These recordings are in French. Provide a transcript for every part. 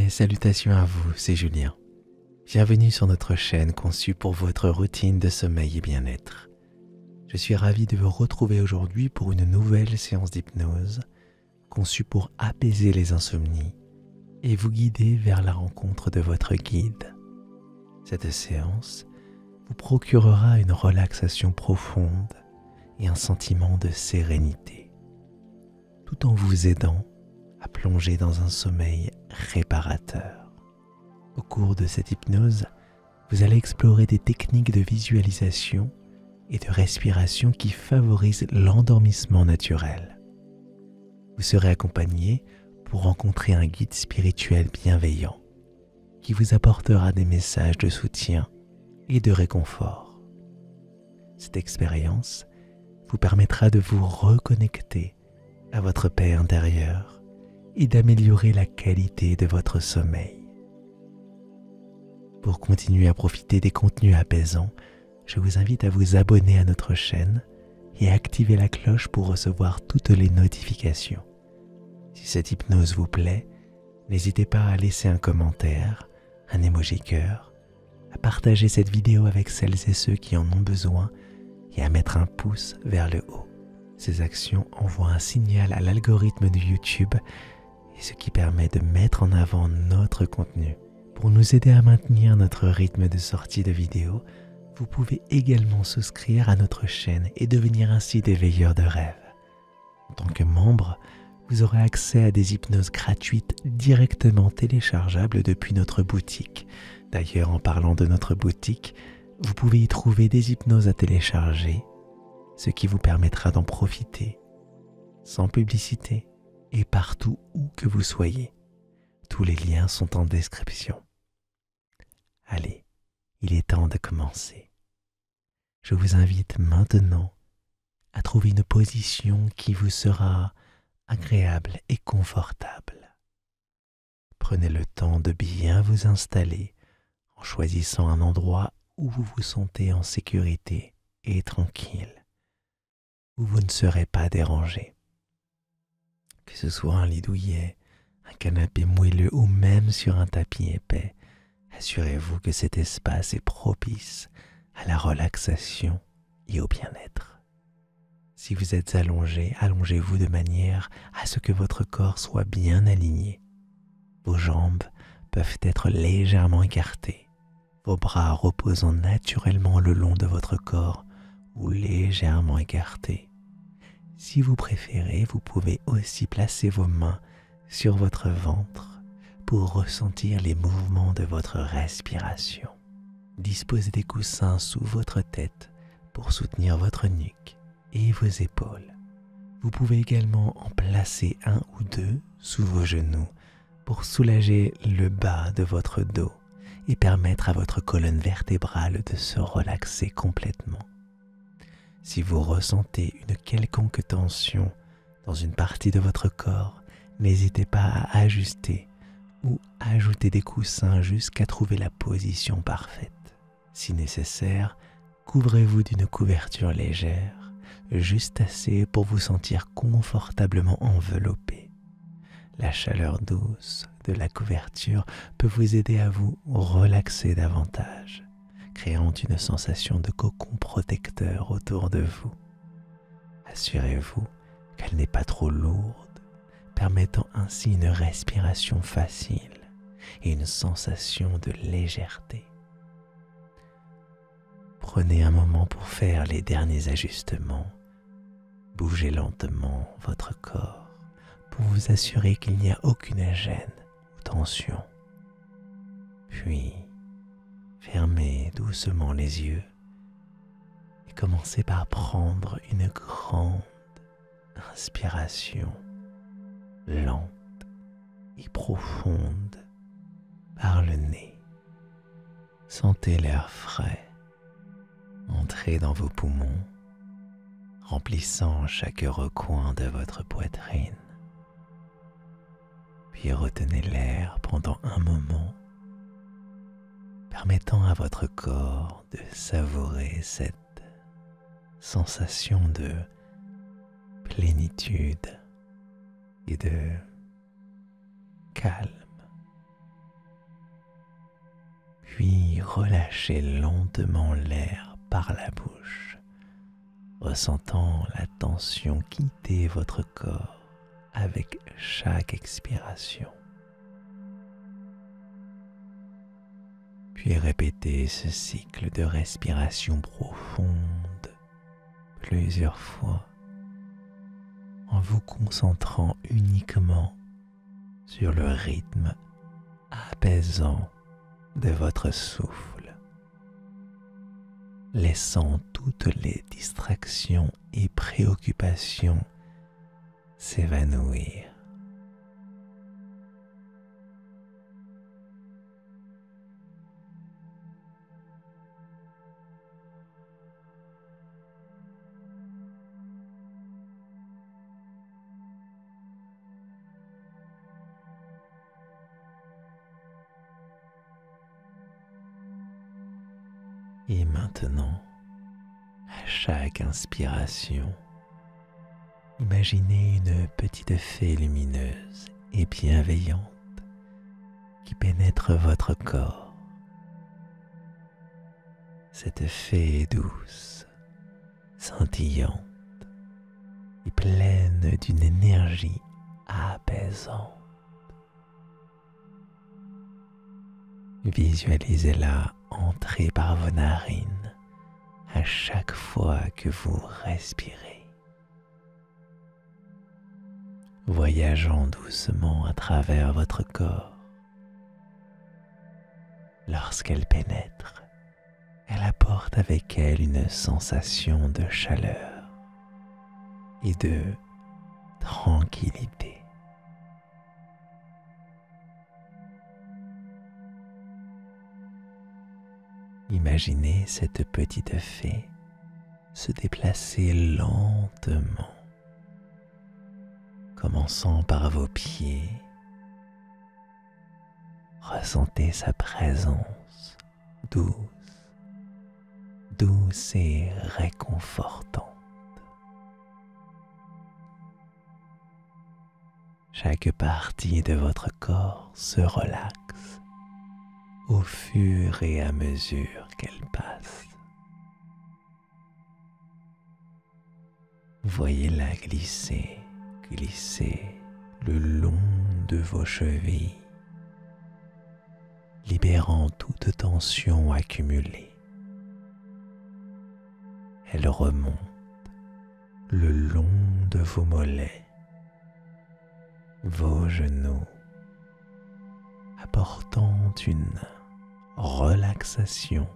Mes salutations à vous, c'est Julien. Bienvenue sur notre chaîne conçue pour votre routine de sommeil et bien-être. Je suis ravi de vous retrouver aujourd'hui pour une nouvelle séance d'hypnose conçue pour apaiser les insomnies et vous guider vers la rencontre de votre guide. Cette séance vous procurera une relaxation profonde et un sentiment de sérénité, tout en vous aidant à plonger dans un sommeil réparateur. Au cours de cette hypnose, vous allez explorer des techniques de visualisation et de respiration qui favorisent l'endormissement naturel. Vous serez accompagné pour rencontrer un guide spirituel bienveillant qui vous apportera des messages de soutien et de réconfort. Cette expérience vous permettra de vous reconnecter à votre paix intérieure et d'améliorer la qualité de votre sommeil. Pour continuer à profiter des contenus apaisants, je vous invite à vous abonner à notre chaîne et à activer la cloche pour recevoir toutes les notifications. Si cette hypnose vous plaît, n'hésitez pas à laisser un commentaire, un emoji cœur, à partager cette vidéo avec celles et ceux qui en ont besoin et à mettre un pouce vers le haut. Ces actions envoient un signal à l'algorithme de YouTube et ce qui permet de mettre en avant notre contenu. Pour nous aider à maintenir notre rythme de sortie de vidéos, vous pouvez également souscrire à notre chaîne et devenir ainsi des veilleurs de rêve. En tant que membre, vous aurez accès à des hypnoses gratuites directement téléchargeables depuis notre boutique. D'ailleurs, en parlant de notre boutique, vous pouvez y trouver des hypnoses à télécharger, ce qui vous permettra d'en profiter, sans publicité et partout où que vous soyez. Tous les liens sont en description. Allez, il est temps de commencer. Je vous invite maintenant à trouver une position qui vous sera agréable et confortable. Prenez le temps de bien vous installer en choisissant un endroit où vous vous sentez en sécurité et tranquille, où vous ne serez pas dérangé. Que ce soit un lit douillet, un canapé moelleux ou même sur un tapis épais, assurez-vous que cet espace est propice à la relaxation et au bien-être. Si vous êtes allongé, allongez-vous de manière à ce que votre corps soit bien aligné. Vos jambes peuvent être légèrement écartées, vos bras reposant naturellement le long de votre corps ou légèrement écartés. Si vous préférez, vous pouvez aussi placer vos mains sur votre ventre pour ressentir les mouvements de votre respiration. Disposez des coussins sous votre tête pour soutenir votre nuque et vos épaules. Vous pouvez également en placer un ou deux sous vos genoux pour soulager le bas de votre dos et permettre à votre colonne vertébrale de se relaxer complètement. Si vous ressentez une quelconque tension dans une partie de votre corps, n'hésitez pas à ajuster ou ajouter des coussins jusqu'à trouver la position parfaite. Si nécessaire, couvrez-vous d'une couverture légère, juste assez pour vous sentir confortablement enveloppé. La chaleur douce de la couverture peut vous aider à vous relaxer davantage, créant une sensation de cocon protecteur autour de vous. Assurez-vous qu'elle n'est pas trop lourde, permettant ainsi une respiration facile et une sensation de légèreté. Prenez un moment pour faire les derniers ajustements. Bougez lentement votre corps pour vous assurer qu'il n'y a aucune gêne ou tension. Puis, fermez doucement les yeux et commencez par prendre une grande inspiration lente et profonde par le nez. Sentez l'air frais entrer dans vos poumons, remplissant chaque recoin de votre poitrine. Puis retenez l'air pendant un moment, permettant à votre corps de savourer cette sensation de plénitude et de calme puis relâchez lentement l'air par la bouche, ressentant la tension quitter votre corps avec chaque expiration. Puis répétez ce cycle de respiration profonde plusieurs fois en vous concentrant uniquement sur le rythme apaisant de votre souffle, laissant toutes les distractions et préoccupations s'évanouir. Et maintenant, à chaque inspiration, imaginez une petite fée lumineuse et bienveillante qui pénètre votre corps. Cette fée est douce, scintillante et pleine d'une énergie apaisante. Visualisez-la entrer par vos narines à chaque fois que vous respirez, voyageant doucement à travers votre corps. Lorsqu'elle pénètre, elle apporte avec elle une sensation de chaleur et de tranquillité. Imaginez cette petite fée se déplacer lentement, commençant par vos pieds. Ressentez sa présence douce et réconfortante. Chaque partie de votre corps se relaxe au fur et à mesure qu'elle passe. Voyez-la glisser le long de vos chevilles, libérant toute tension accumulée. Elle remonte le long de vos mollets, vos genoux, apportant une relaxation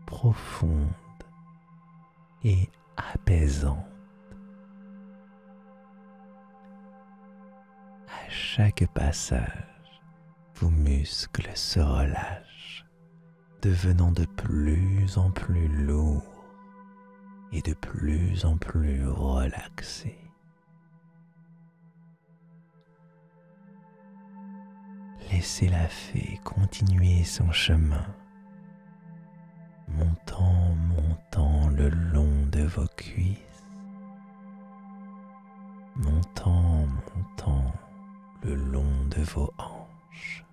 profonde et apaisante. À chaque passage, vos muscles se relâchent, devenant de plus en plus lourds et de plus en plus relaxés. Laissez la fée continuer son chemin, montant le long de vos cuisses, montant le long de vos hanches.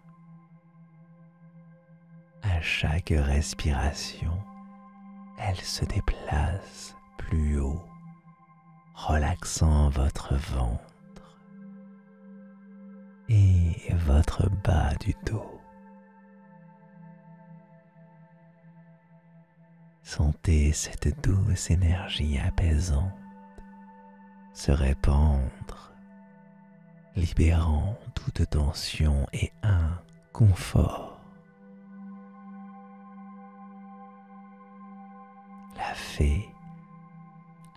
À chaque respiration, elle se déplace plus haut, relaxant votre ventre et votre bas du dos. Sentez cette douce énergie apaisante se répandre, libérant toute tension et inconfort. La fée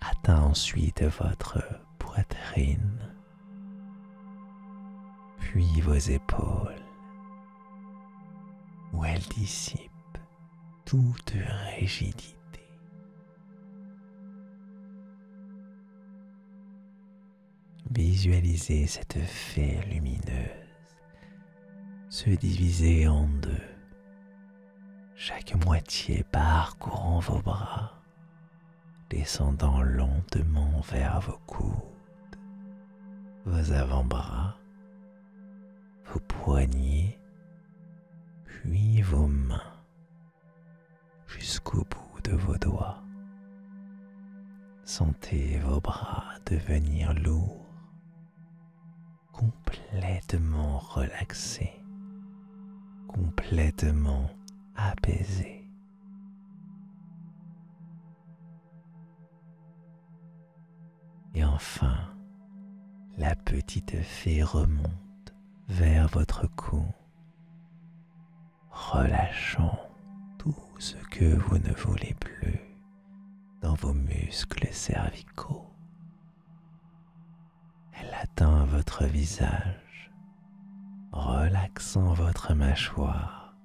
atteint ensuite votre poitrine, puis vos épaules, où elle dissipe toute rigidité. Visualisez cette fée lumineuse se diviser en deux, chaque moitié parcourant vos bras, descendant lentement vers vos coudes, vos avant-bras, vos poignets, puis vos mains, jusqu'au bout de vos doigts. Sentez vos bras devenir lourds, complètement relaxés, complètement apaisés. Et enfin, la petite fée remonte vers votre cou, relâchant tout ce que vous ne voulez plus dans vos muscles cervicaux. Elle atteint votre visage, relaxant votre mâchoire,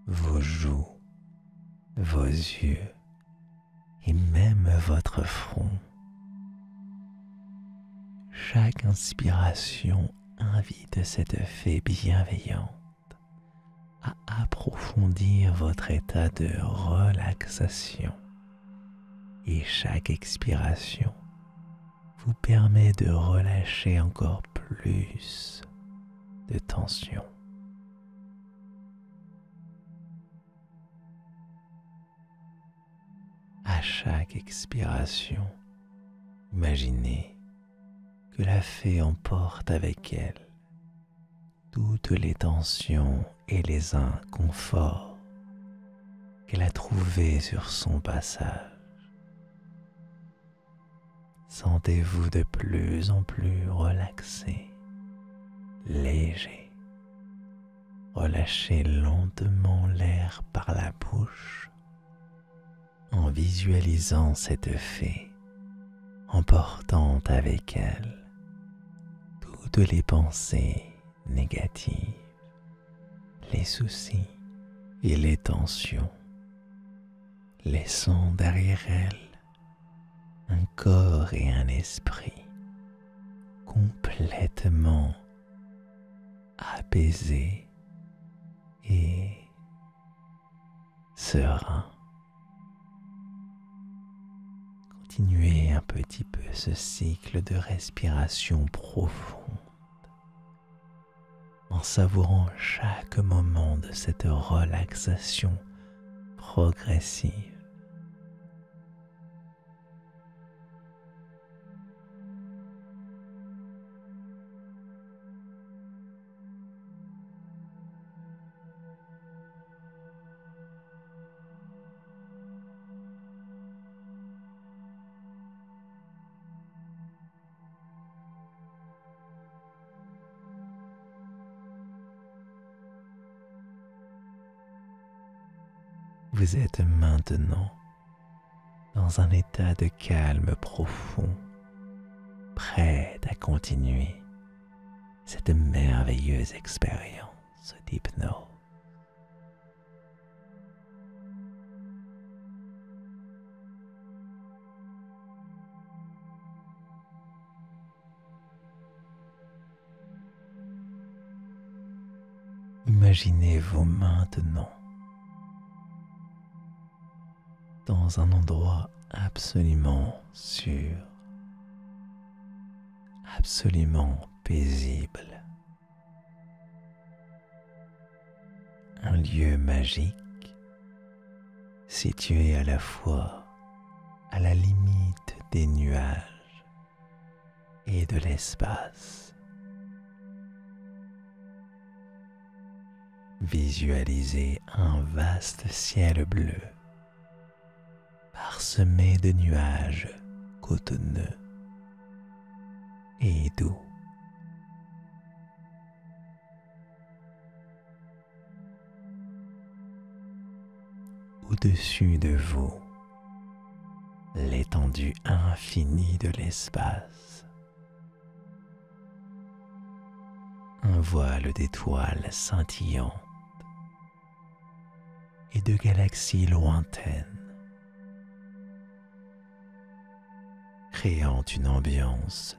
vos joues, vos yeux et même votre front. Chaque inspiration invite cette fée bienveillante à approfondir votre état de relaxation. Et chaque expiration vous permet de relâcher encore plus de tension. À chaque expiration, imaginez que la fée emporte avec elle toutes les tensions et les inconforts qu'elle a trouvés sur son passage. Sentez-vous de plus en plus relaxé, léger. Relâchez lentement l'air par la bouche en visualisant cette fée emportant avec elle toutes les pensées négatives, les soucis et les tensions, laissant derrière elle un corps et un esprit complètement apaisés et sereins. Continuez un petit peu ce cycle de respiration profonde en savourant chaque moment de cette relaxation progressive. Vous êtes maintenant dans un état de calme profond, prêt à continuer cette merveilleuse expérience d'hypnose. Imaginez-vous maintenant dans un endroit absolument sûr, absolument paisible. Un lieu magique situé à la fois à la limite des nuages et de l'espace. Visualisez un vaste ciel bleu parsemé de nuages cotonneux et doux. Au-dessus de vous, l'étendue infinie de l'espace. Un voile d'étoiles scintillantes et de galaxies lointaines, créant une ambiance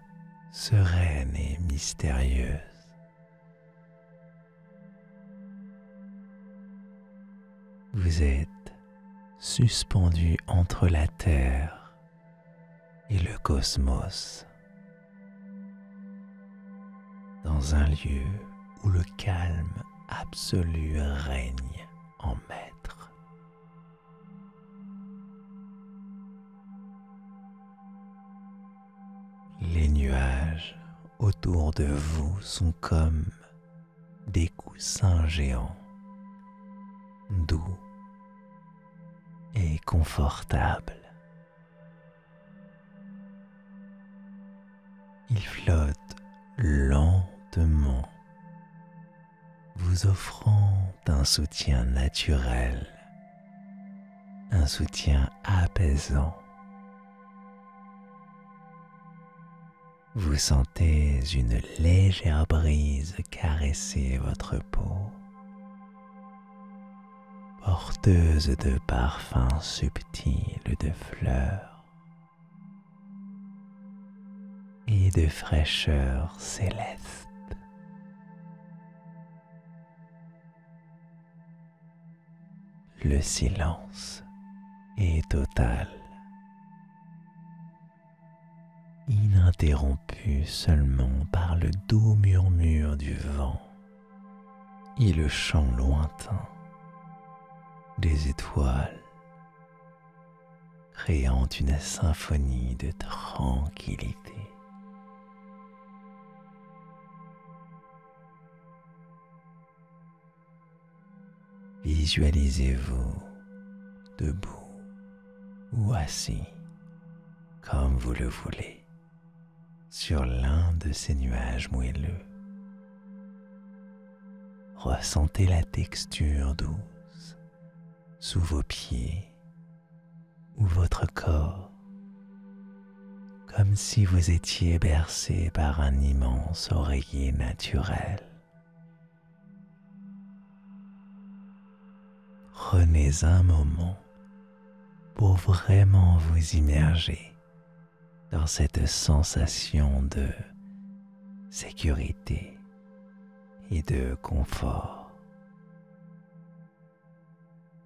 sereine et mystérieuse. Vous êtes suspendu entre la Terre et le cosmos, dans un lieu où le calme absolu règne en maître. Les nuages autour de vous sont comme des coussins géants, doux et confortables. Ils flottent lentement, vous offrant un soutien naturel, un soutien apaisant. Vous sentez une légère brise caresser votre peau, porteuse de parfums subtils de fleurs et de fraîcheur céleste. Le silence est total, ininterrompu seulement par le doux murmure du vent et le chant lointain des étoiles, créant une symphonie de tranquillité. Visualisez-vous debout ou assis, comme vous le voulez, sur l'un de ces nuages moelleux. Ressentez la texture douce sous vos pieds ou votre corps, comme si vous étiez bercé par un immense oreiller naturel. Prenez un moment pour vraiment vous immerger dans cette sensation de sécurité et de confort.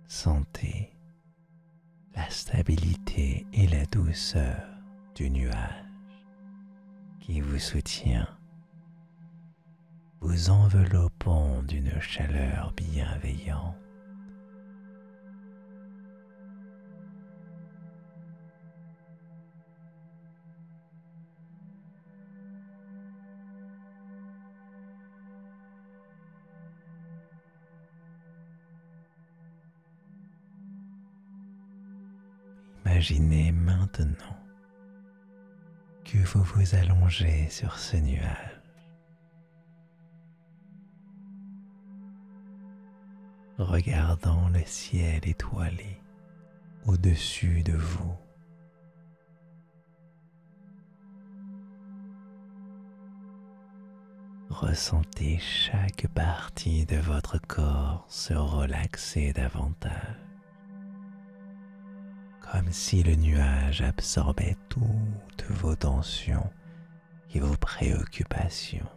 Sentez la stabilité et la douceur du nuage qui vous soutient, vous enveloppant d'une chaleur bienveillante. Imaginez maintenant que vous vous allongez sur ce nuage, regardant le ciel étoilé au-dessus de vous. Ressentez chaque partie de votre corps se relaxer davantage, comme si le nuage absorbait toutes vos tensions et vos préoccupations.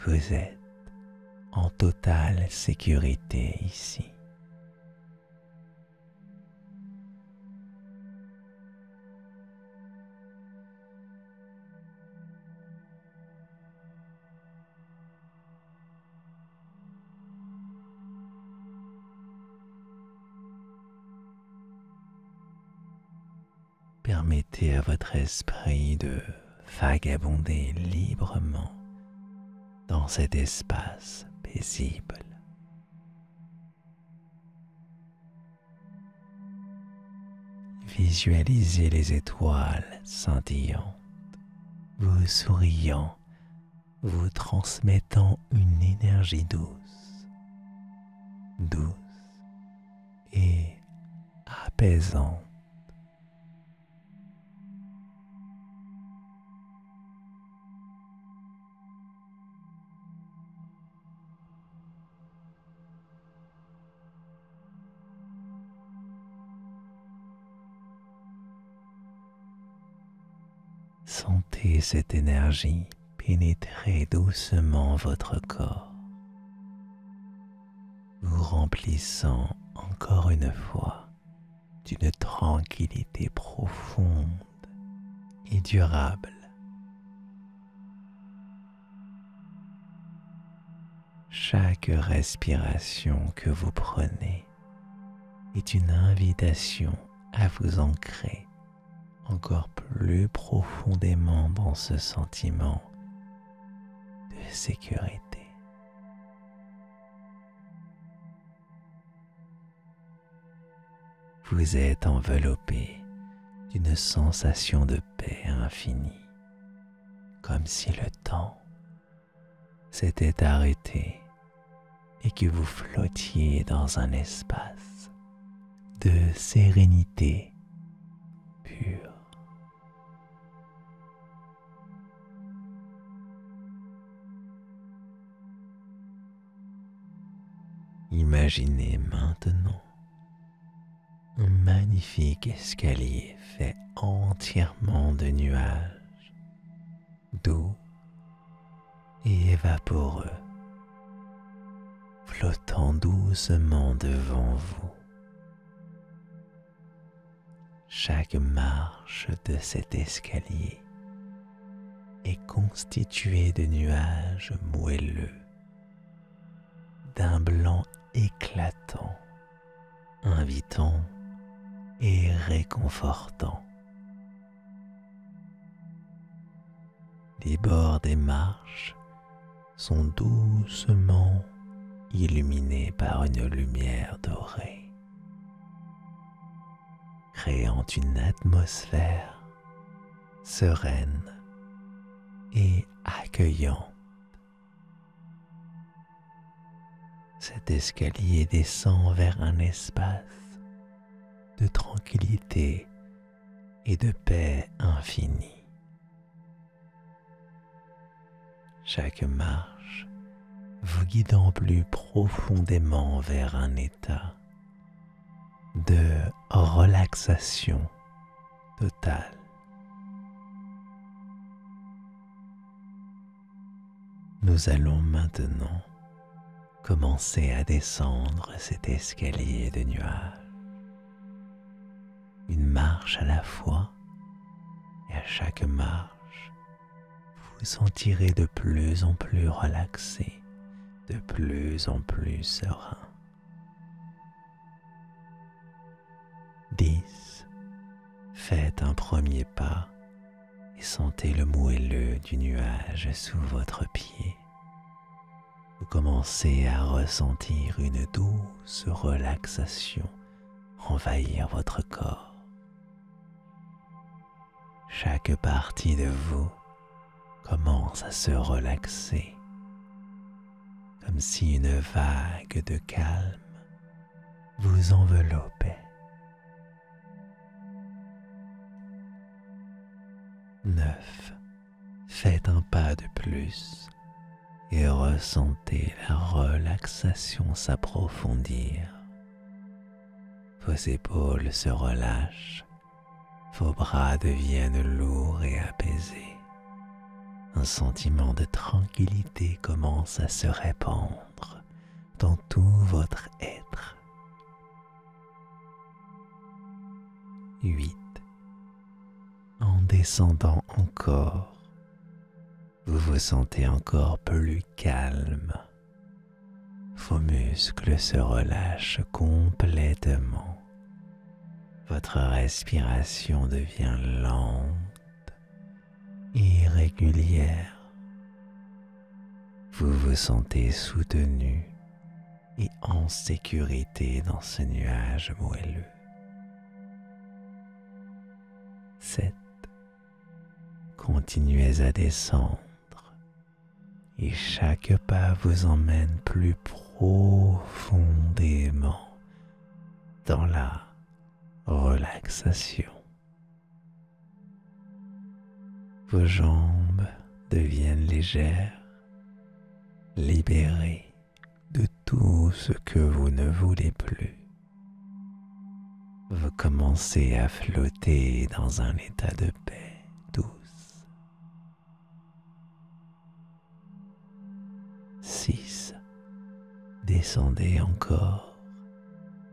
Vous êtes en totale sécurité ici. Permettez à votre esprit de vagabonder librement dans cet espace paisible. Visualisez les étoiles scintillantes, vous souriant, vous transmettant une énergie douce et apaisante. Sentez cette énergie pénétrer doucement votre corps, vous remplissant encore une fois d'une tranquillité profonde et durable. Chaque respiration que vous prenez est une invitation à vous ancrer encore plus profondément dans ce sentiment de sécurité. Vous êtes enveloppé d'une sensation de paix infinie, comme si le temps s'était arrêté et que vous flottiez dans un espace de sérénité pure. Imaginez maintenant un magnifique escalier fait entièrement de nuages, doux et vaporeux, flottant doucement devant vous. Chaque marche de cet escalier est constituée de nuages moelleux, d'un blanc éclatant, invitant et réconfortant. Les bords des marches sont doucement illuminés par une lumière dorée, créant une atmosphère sereine et accueillante. Cet escalier descend vers un espace de tranquillité et de paix infinie. Chaque marche vous guidant plus profondément vers un état de relaxation totale. Nous allons maintenant commencer à descendre cet escalier de nuages, une marche à la fois, et à chaque marche, vous vous sentirez de plus en plus relaxé, de plus en plus serein. 10. Faites un premier pas et sentez le moelleux du nuage sous votre pied. Vous commencez à ressentir une douce relaxation envahir votre corps. Chaque partie de vous commence à se relaxer, comme si une vague de calme vous enveloppait. 9. Faites un pas de plus et ressentez la relaxation s'approfondir. Vos épaules se relâchent, vos bras deviennent lourds et apaisés. Un sentiment de tranquillité commence à se répandre dans tout votre être. 8. En descendant encore, vous vous sentez encore plus calme. Vos muscles se relâchent complètement. Votre respiration devient lente et régulière. Vous vous sentez soutenu et en sécurité dans ce nuage moelleux. 7. Continuez à descendre et chaque pas vous emmène plus profondément dans la relaxation. Vos jambes deviennent légères, libérées de tout ce que vous ne voulez plus. Vous commencez à flotter dans un état de paix douce. 6. Descendez encore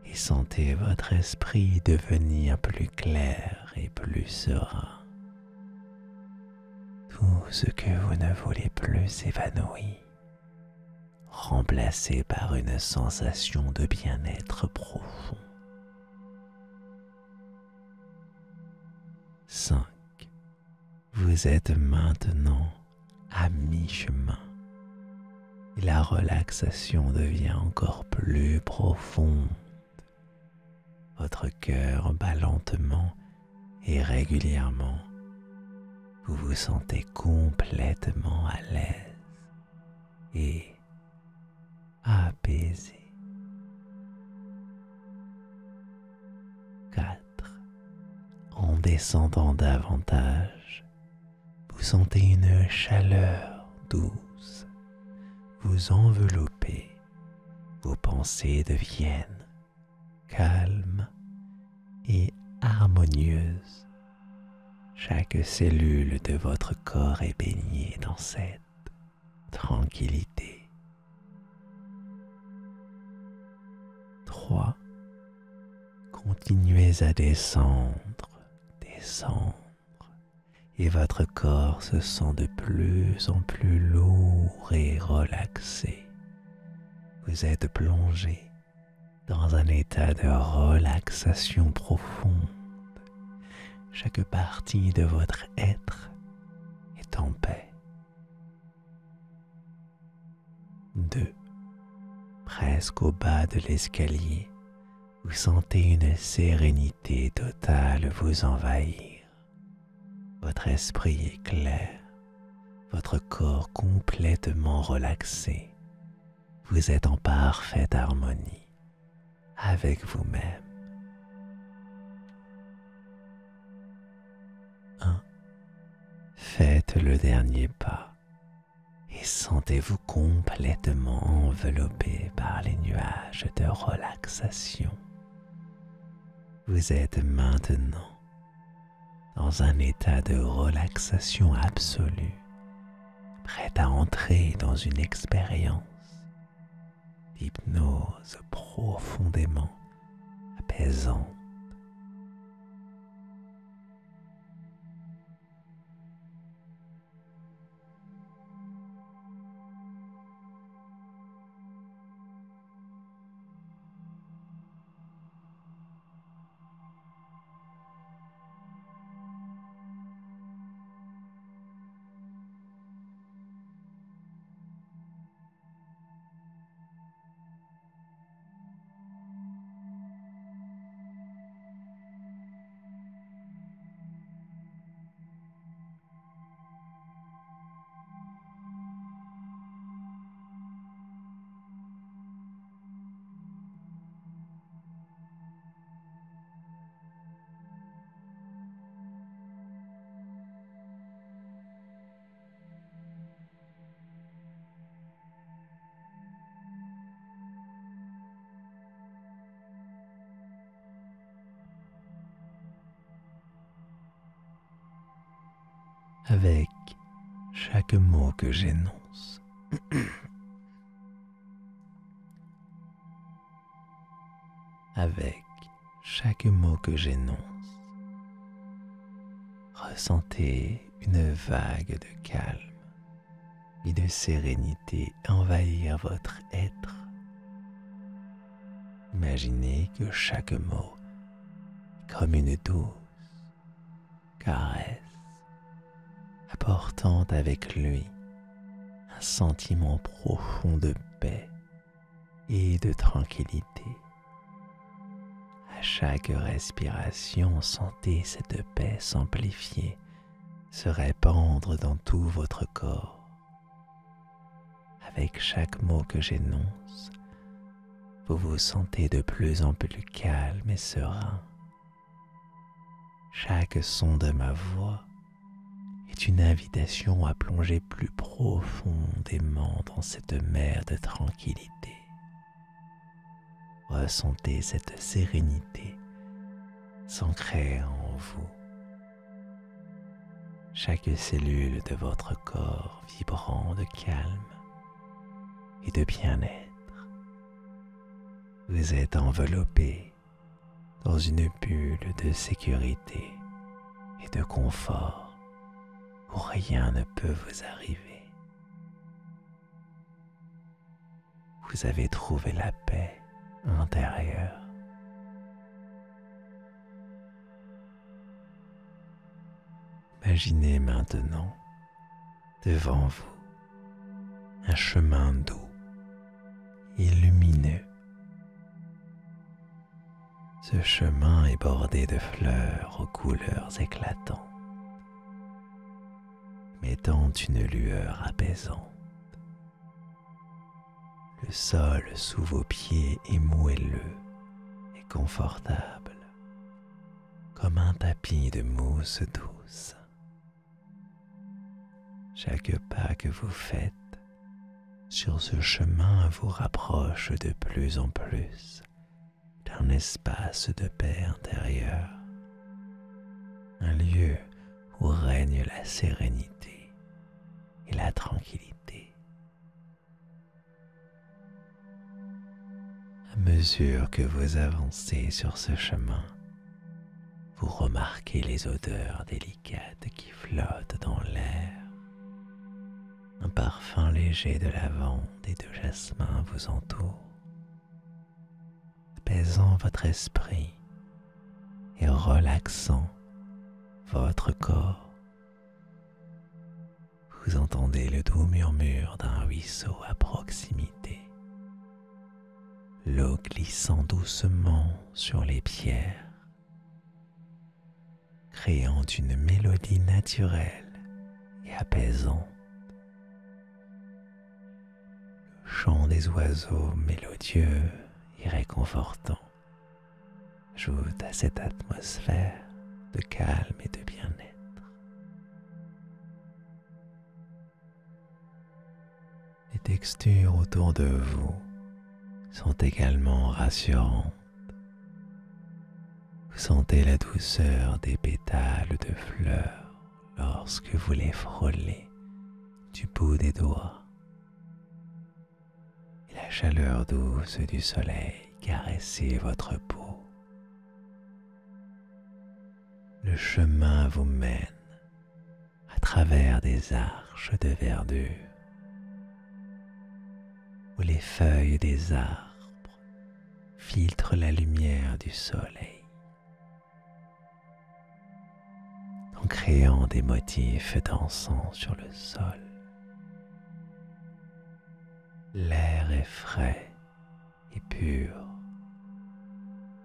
et sentez votre esprit devenir plus clair et plus serein. Tout ce que vous ne voulez plus s'évanouit, remplacé par une sensation de bien-être profond. 5. Vous êtes maintenant à mi-chemin et la relaxation devient encore plus profonde. Votre cœur bat lentement et régulièrement. Vous vous sentez complètement à l'aise et apaisé. 4. En descendant davantage, vous sentez une chaleur douce vous envelopper. Vos pensées deviennent calmes et harmonieuses. Chaque cellule de votre corps est baignée dans cette tranquillité. 3. Continuez à descendre, et votre corps se sent de plus en plus lourd et relaxé. Vous êtes plongé dans un état de relaxation profonde. Chaque partie de votre être est en paix. 2. Presque au bas de l'escalier, vous sentez une sérénité totale vous envahir. Votre esprit est clair, votre corps complètement relaxé. Vous êtes en parfaite harmonie avec vous-même. 1. Faites le dernier pas et sentez-vous complètement enveloppé par les nuages de relaxation. Vous êtes maintenant dans un état de relaxation absolue, prêt à entrer dans une expérience d'hypnose profondément apaisante. Avec chaque mot que j'énonce, avec chaque mot que j'énonce, ressentez une vague de calme et de sérénité envahir votre être. Imaginez que chaque mot est comme une douce caresse, apportant avec lui un sentiment profond de paix et de tranquillité. À chaque respiration, sentez cette paix s'amplifier, se répandre dans tout votre corps. Avec chaque mot que j'énonce, vous vous sentez de plus en plus calme et serein. Chaque son de ma voix est une invitation à plonger plus profondément dans cette mer de tranquillité. Ressentez cette sérénité s'ancrer en vous. Chaque cellule de votre corps vibrant de calme et de bien-être. Vous êtes enveloppé dans une bulle de sécurité et de confort où rien ne peut vous arriver. Vous avez trouvé la paix intérieure. Imaginez maintenant devant vous un chemin doux et lumineux. Ce chemin est bordé de fleurs aux couleurs éclatantes, mettant une lueur apaisante. Le sol sous vos pieds est moelleux et confortable, comme un tapis de mousse douce. Chaque pas que vous faites sur ce chemin vous rapproche de plus en plus d'un espace de paix intérieure, un lieu où règne la sérénité et la tranquillité. À mesure que vous avancez sur ce chemin, vous remarquez les odeurs délicates qui flottent dans l'air. Un parfum léger de lavande et de jasmin vous entoure, apaisant votre esprit et relaxant votre corps. Vous entendez le doux murmure d'un ruisseau à proximité, l'eau glissant doucement sur les pierres, créant une mélodie naturelle et apaisante. Le chant des oiseaux mélodieux et réconfortant ajoute à cette atmosphère de calme et de bien-être. Les textures autour de vous sont également rassurantes. Vous sentez la douceur des pétales de fleurs lorsque vous les frôlez du bout des doigts, et la chaleur douce du soleil caresser votre peau. Le chemin vous mène à travers des arches de verdure où les feuilles des arbres filtrent la lumière du soleil en créant des motifs dansants sur le sol. L'air est frais et pur,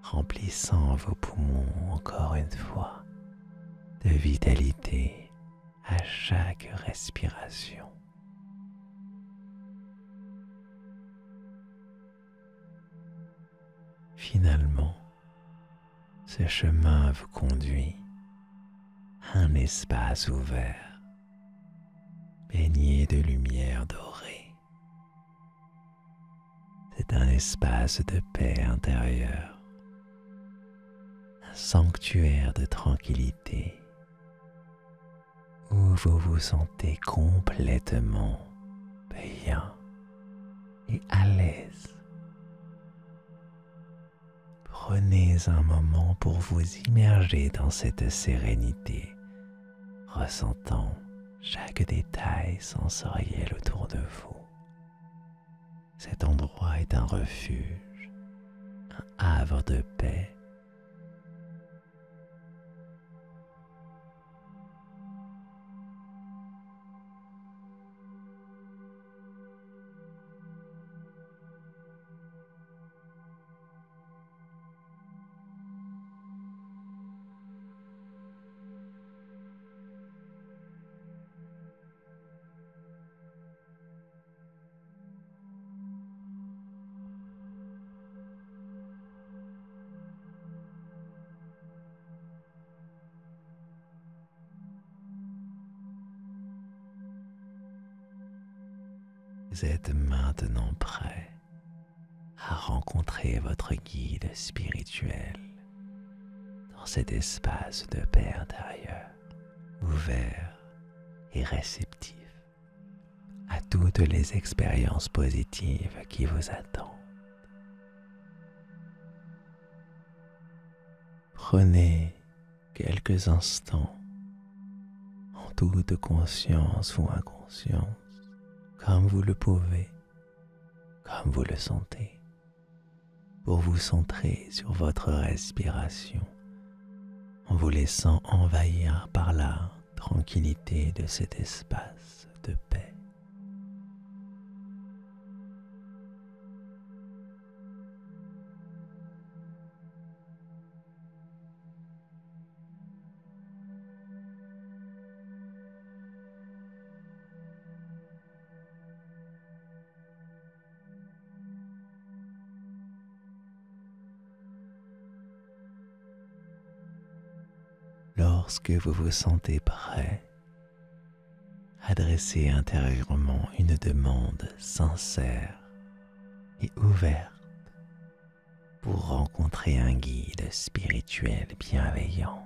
remplissant vos poumons encore une fois de vitalité à chaque respiration. Finalement, ce chemin vous conduit à un espace ouvert, baigné de lumière dorée. C'est un espace de paix intérieure, un sanctuaire de tranquillité où vous vous sentez complètement bien et à l'aise. Prenez un moment pour vous immerger dans cette sérénité, ressentant chaque détail sensoriel autour de vous. Cet endroit est un refuge, un havre de paix. Vous êtes maintenant prêt à rencontrer votre guide spirituel dans cet espace de paix intérieure, ouvert et réceptif à toutes les expériences positives qui vous attendent. Prenez quelques instants en toute conscience ou inconscience, comme vous le pouvez, comme vous le sentez, pour vous centrer sur votre respiration, en vous laissant envahir par la tranquillité de cet espace de paix. Lorsque vous vous sentez prêt, adressez intérieurement une demande sincère et ouverte pour rencontrer un guide spirituel bienveillant.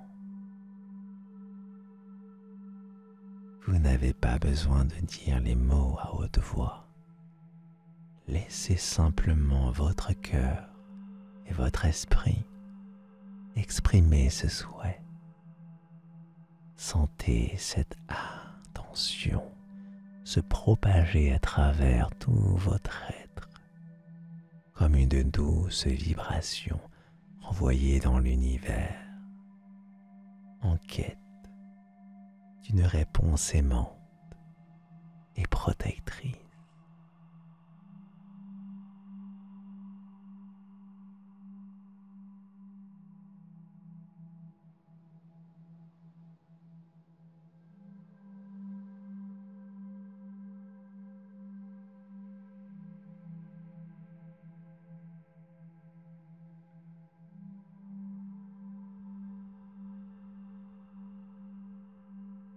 Vous n'avez pas besoin de dire les mots à haute voix. Laissez simplement votre cœur et votre esprit exprimer ce souhait. Sentez cette intention se propager à travers tout votre être, comme une douce vibration envoyée dans l'univers, en quête d'une réponse aimante et protectrice.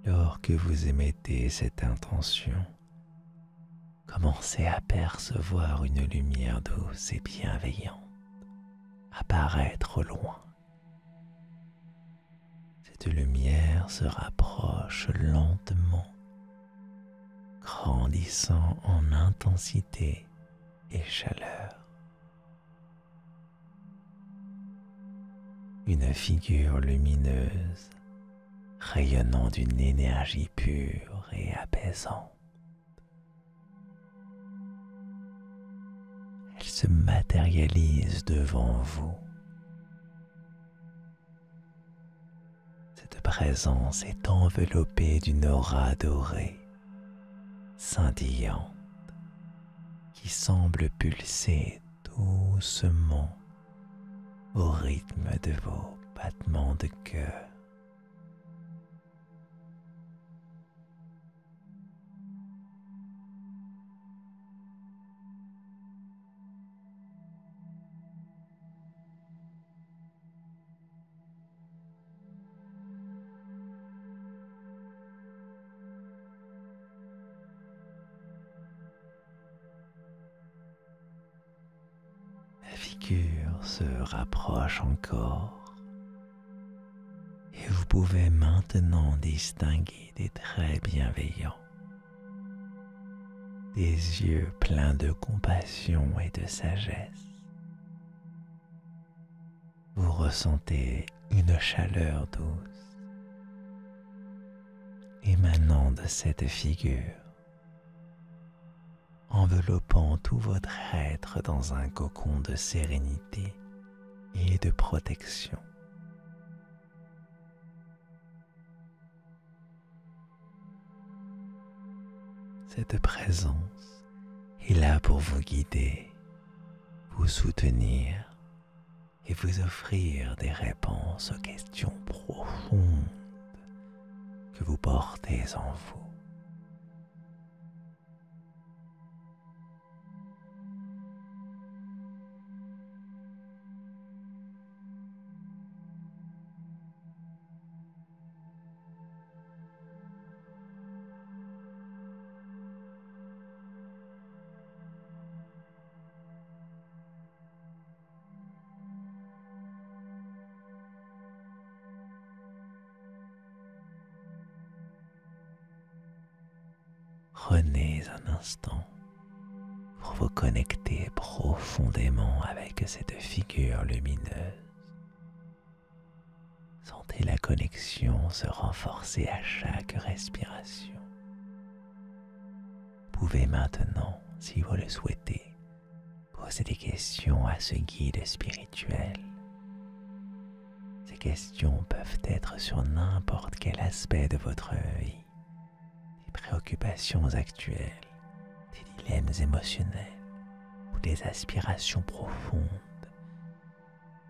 Lors que vous émettez cette intention, commencez à percevoir une lumière douce et bienveillante apparaître au loin. Cette lumière se rapproche lentement, grandissant en intensité et chaleur. Une figure lumineuse rayonnant d'une énergie pure et apaisante. Elle se matérialise devant vous. Cette présence est enveloppée d'une aura dorée, scintillante, qui semble pulser doucement au rythme de vos battements de cœur. La figure se rapproche encore et vous pouvez maintenant distinguer des traits bienveillants, des yeux pleins de compassion et de sagesse. Vous ressentez une chaleur douce émanant de cette figure, enveloppant tout votre être dans un cocon de sérénité et de protection. Cette présence est là pour vous guider, vous soutenir et vous offrir des réponses aux questions profondes que vous portez en vous. Prenez un instant pour vous connecter profondément avec cette figure lumineuse. Sentez la connexion se renforcer à chaque respiration. Vous pouvez maintenant, si vous le souhaitez, poser des questions à ce guide spirituel. Ces questions peuvent être sur n'importe quel aspect de votre vie, des préoccupations actuelles, des dilemmes émotionnels ou des aspirations profondes.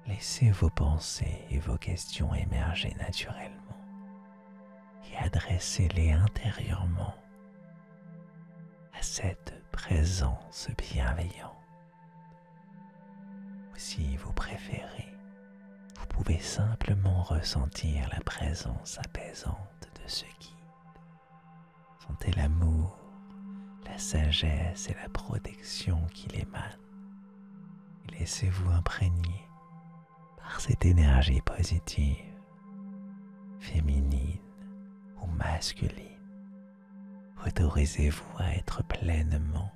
Laissez vos pensées et vos questions émerger naturellement et adressez-les intérieurement à cette présence bienveillante. Ou si vous préférez, vous pouvez simplement ressentir la présence apaisante de ce guide. Sentez l'amour, la sagesse et la protection qu'il émane. Et laissez-vous imprégner par cette énergie positive, féminine ou masculine. Autorisez-vous à être pleinement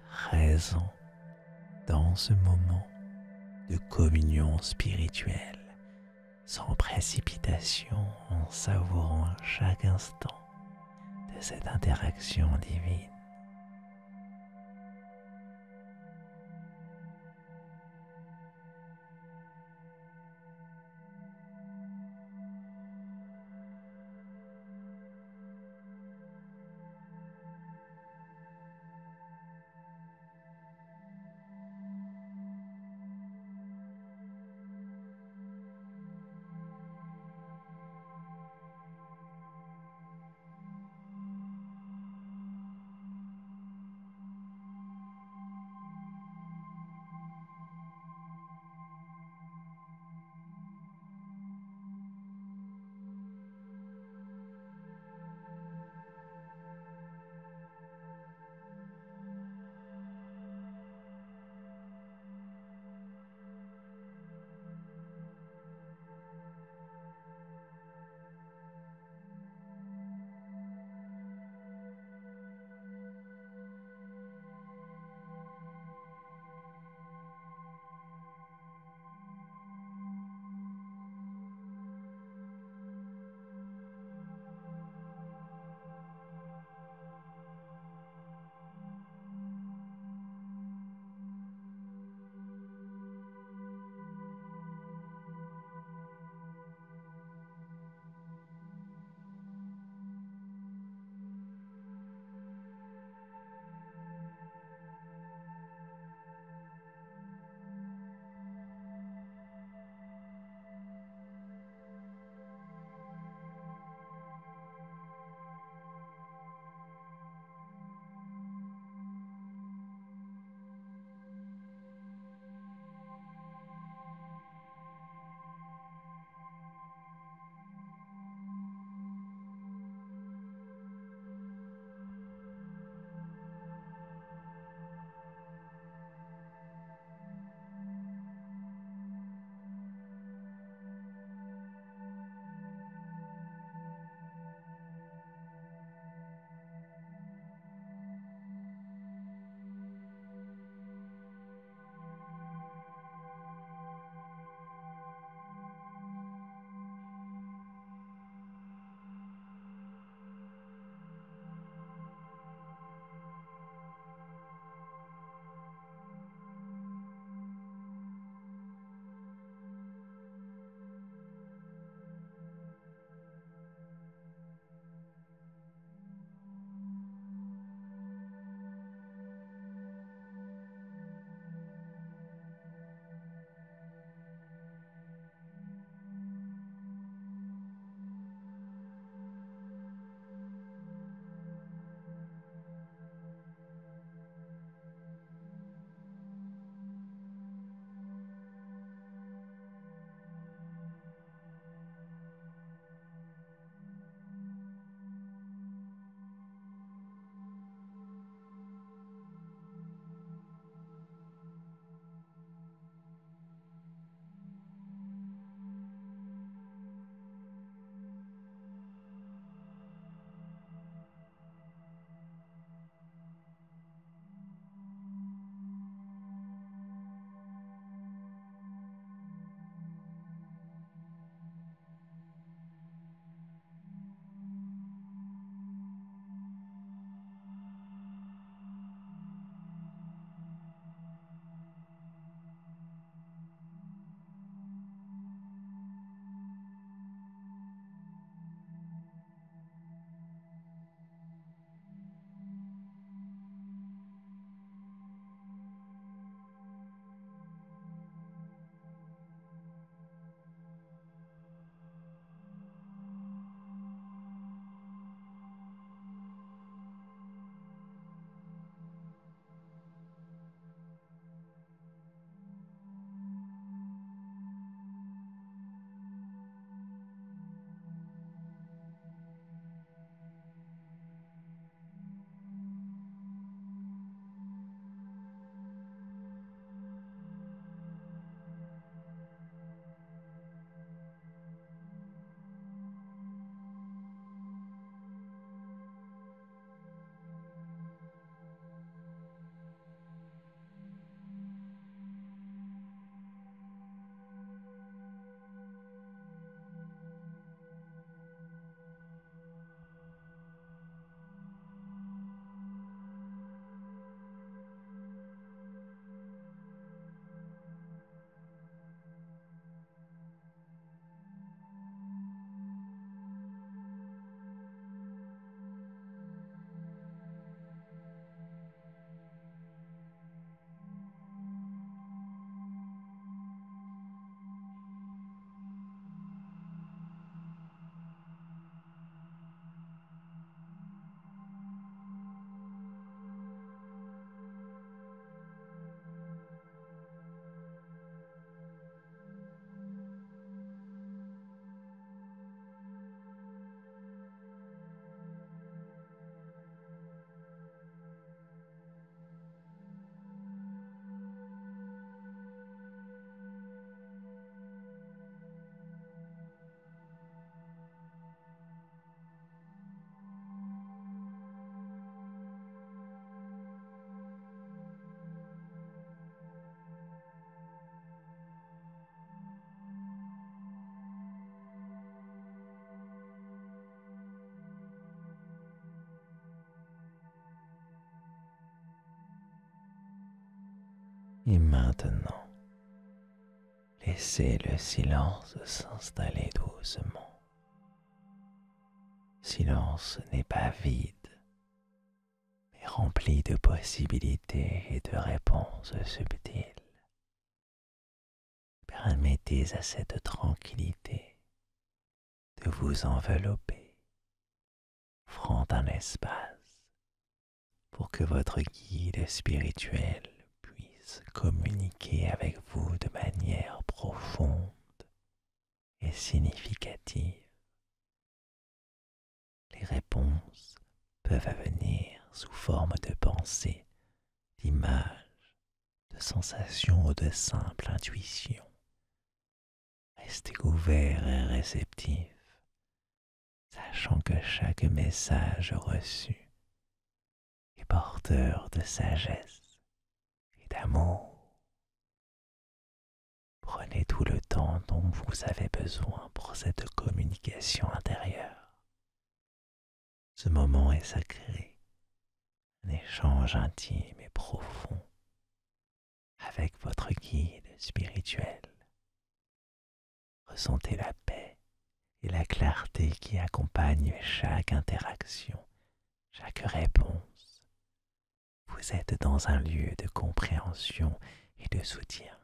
présent dans ce moment de communion spirituelle, sans précipitation, en savourant chaque instant de cette interaction divine. Et maintenant, laissez le silence s'installer doucement. Silence n'est pas vide, mais rempli de possibilités et de réponses subtiles. Permettez à cette tranquillité de vous envelopper, offrant un espace pour que votre guide spirituel puisse communiquer avec vous de manière profonde et significative. Les réponses peuvent venir sous forme de pensées, d'images, de sensations ou de simple intuition. Restez ouvert et réceptif, sachant que chaque message reçu est porteur de sagesse et d'amour. Prenez tout le temps dont vous avez besoin pour cette communication intérieure. Ce moment est sacré, un échange intime et profond avec votre guide spirituel. Ressentez la paix et la clarté qui accompagnent chaque interaction, chaque réponse. Vous êtes dans un lieu de compréhension et de soutien,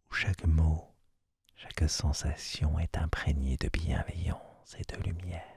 où chaque mot, chaque sensation est imprégnée de bienveillance et de lumière.